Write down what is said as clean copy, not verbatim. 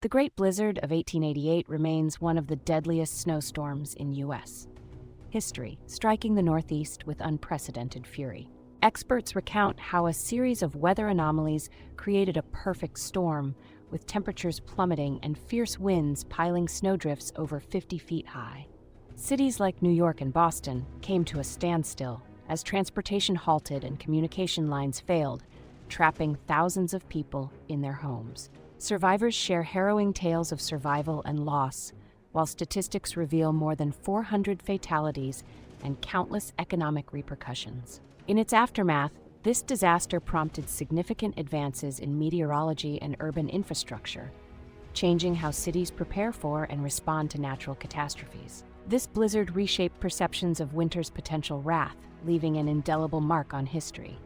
The Great Blizzard of 1888 remains one of the deadliest snowstorms in U.S. history, striking the Northeast with unprecedented fury. Experts recount how a series of weather anomalies created a perfect storm, with temperatures plummeting and fierce winds piling snowdrifts over 50 feet high. Cities like New York and Boston came to a standstill as transportation halted and communication lines failed, trapping thousands of people in their homes. Survivors share harrowing tales of survival and loss, while statistics reveal more than 400 fatalities and countless economic repercussions. In its aftermath, this disaster prompted significant advances in meteorology and urban infrastructure, changing how cities prepare for and respond to natural catastrophes. This blizzard reshaped perceptions of winter's potential wrath, leaving an indelible mark on history.